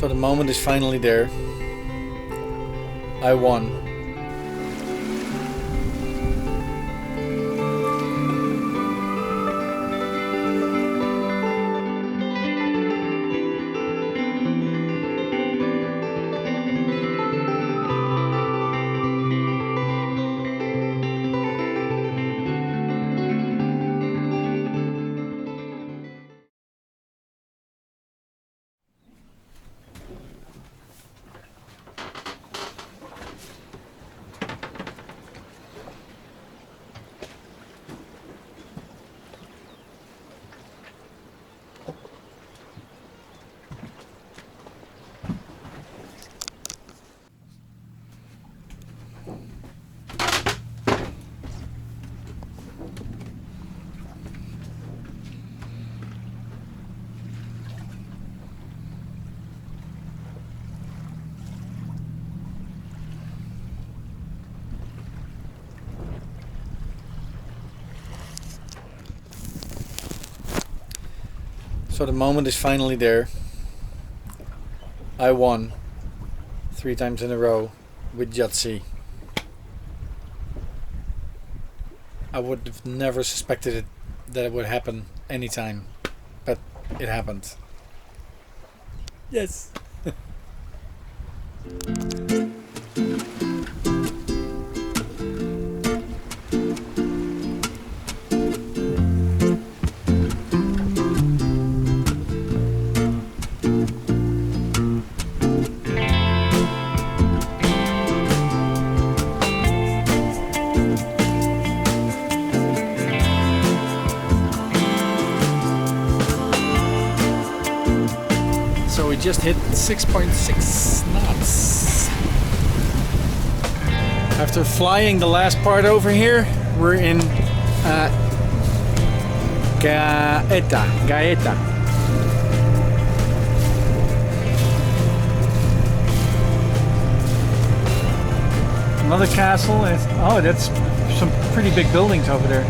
So the moment is finally there. I won. So the moment is finally there. I won 3 times in a row with Yahtzee. I would have never suspected it that it would happen anytime, but it happened. Yes. So we just hit 6.6 knots. After flying the last part over here, we're in Gaeta. Another castle. Oh, that's some pretty big buildings over there.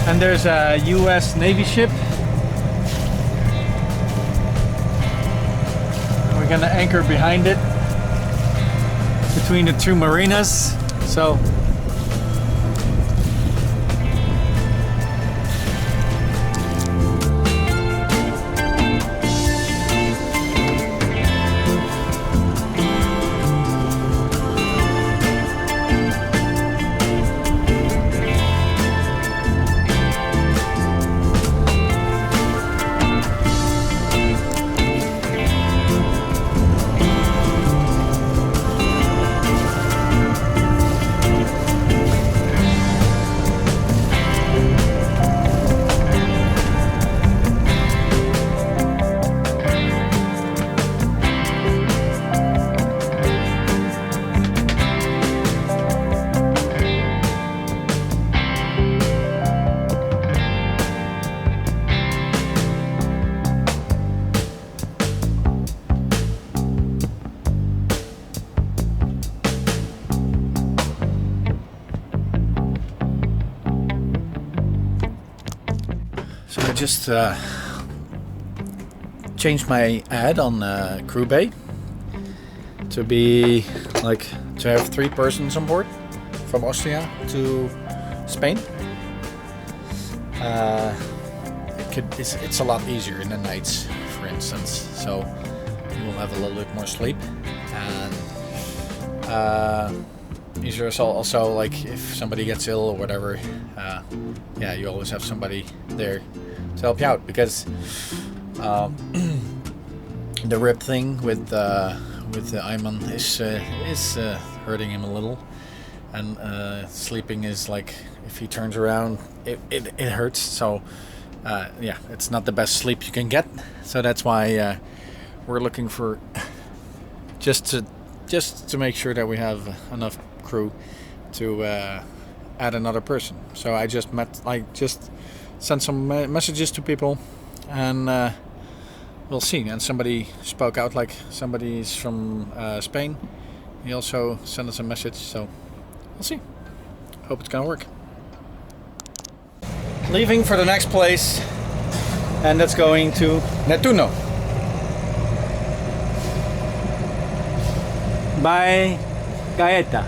And there's a US Navy ship. We're gonna anchor behind it between the 2 marinas. So I just changed my ad on Crew Bay to be like to have 3 persons on board from Ostia to Spain. It's a lot easier in the nights, for instance, so you will have a little bit more sleep, and easier also like if somebody gets ill or whatever, yeah, you always have somebody there to help you out, because the rib thing with Ayman is hurting him a little, and sleeping is like, if he turns around it hurts, so yeah, it's not the best sleep you can get, so that's why we're looking for just to make sure that we have enough crew to add another person. So I just sent some messages to people, and we'll see. And somebody spoke out, like somebody's from Spain. He also sent us a message, so we'll see. Hope it's gonna work. Leaving for the next place, and that's going to Nettuno. by Gaeta.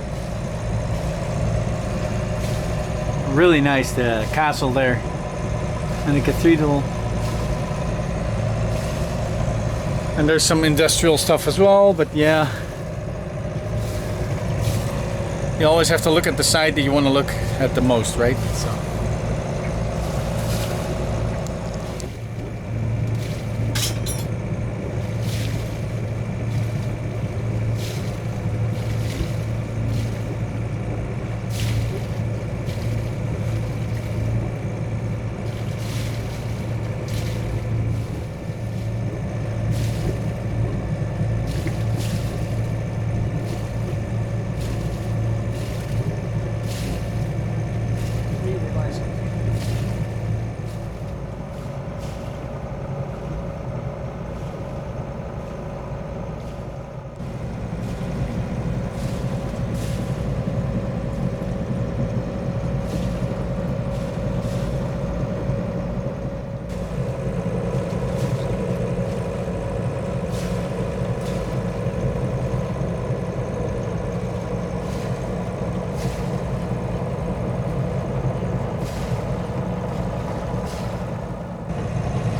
Really nice, the castle there and the cathedral. And there's some industrial stuff as well, but Yeah. you always have to look at the side that you want to look at the most, right? So.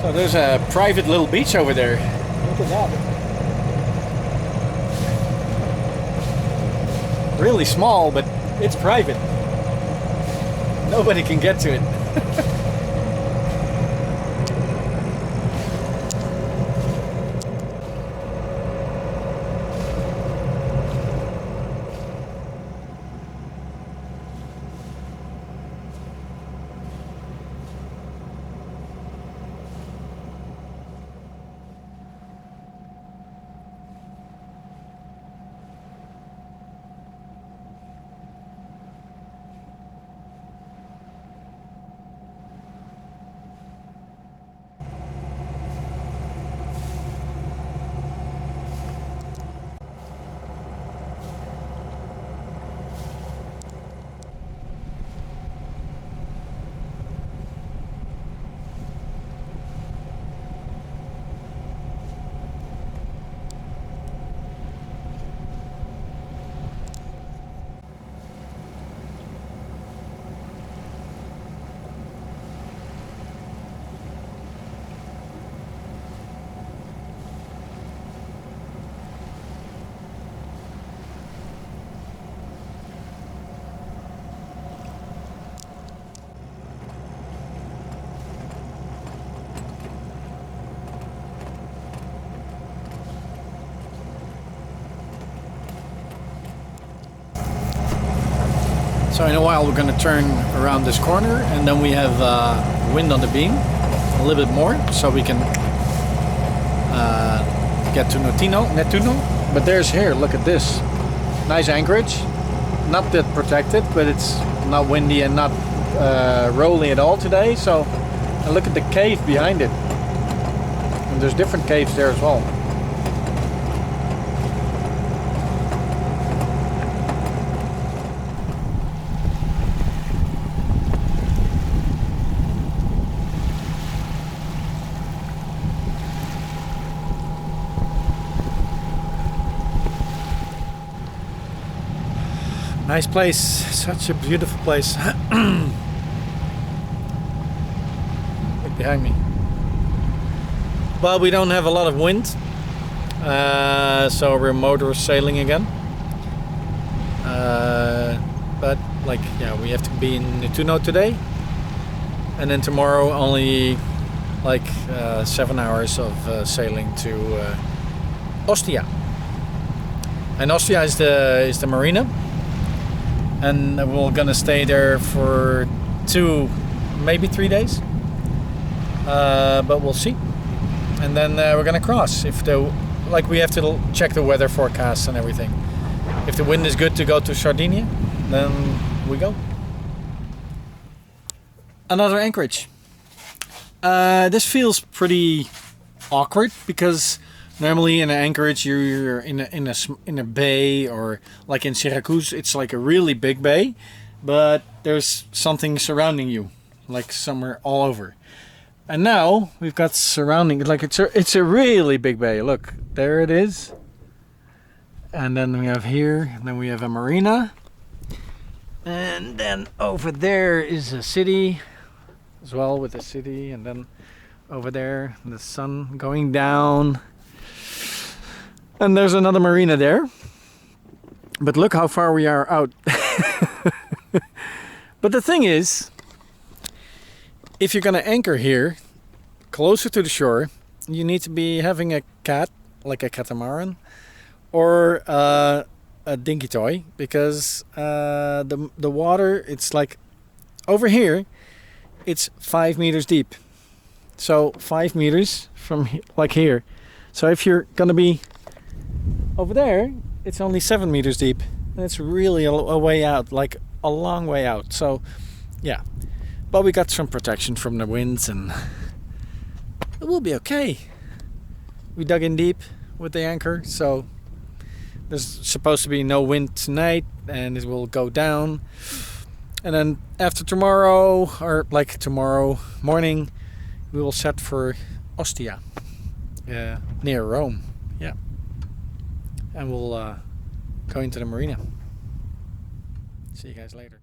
So there's a private little beach over there. Look at that. Really small, but it's private. Nobody can get to it. So in a while we're going to turn around this corner, and then we have wind on the beam a little bit more, so we can get to Nettuno. But there's here, look at this, nice anchorage, not that protected, but it's not windy and not rolling at all today. So and look at the cave behind it, and there's different caves there as well. Nice place, such a beautiful place. Look behind me. Well, we don't have a lot of wind, so we're motor sailing again. But like, yeah, we have to be in Nettuno today, and then tomorrow only like 7 hours of sailing to Ostia. And Ostia is the marina. And we're gonna stay there for 2, maybe 3 days, but we'll see. And then we're gonna cross. We have to check the weather forecast and everything. If the wind is good to go to Sardinia, then we go. Another Anchorage. This feels pretty awkward because normally in an Anchorage you're in a bay, or like in Syracuse it's like a really big bay, but there's something surrounding you, like somewhere all over. And now we've got surrounding, like it's a really big bay. Look, there it is. And then we have here, and then we have a marina. And then over there is a city as well, with the city. And then over there, the sun going down. And there's another marina there. But look how far we are out. But the thing is, if you're going to anchor here, closer to the shore, you need to be having a cat, like a catamaran, or a dinky toy, because the water, it's like over here, it's 5 meters deep. So 5 meters from like here. So if you're gonna be over there, it's only 7 meters deep, and it's really a way out, like a long way out. So yeah, but we got some protection from the winds, and it will be okay. We dug in deep with the anchor, so there's supposed to be no wind tonight, and it will go down. And then after tomorrow, or like tomorrow morning, we will set for Ostia, near Rome. Yeah, and we'll go into the marina. See you guys later.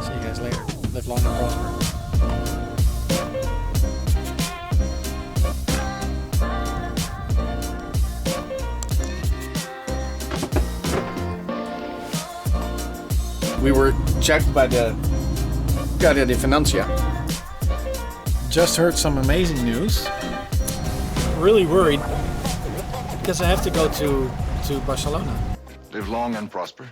See you guys later. Live long and prosper. We were checked by the Guardia di Finanza. Just heard some amazing news. Really worried because I have to go to Barcelona. Live long and prosper.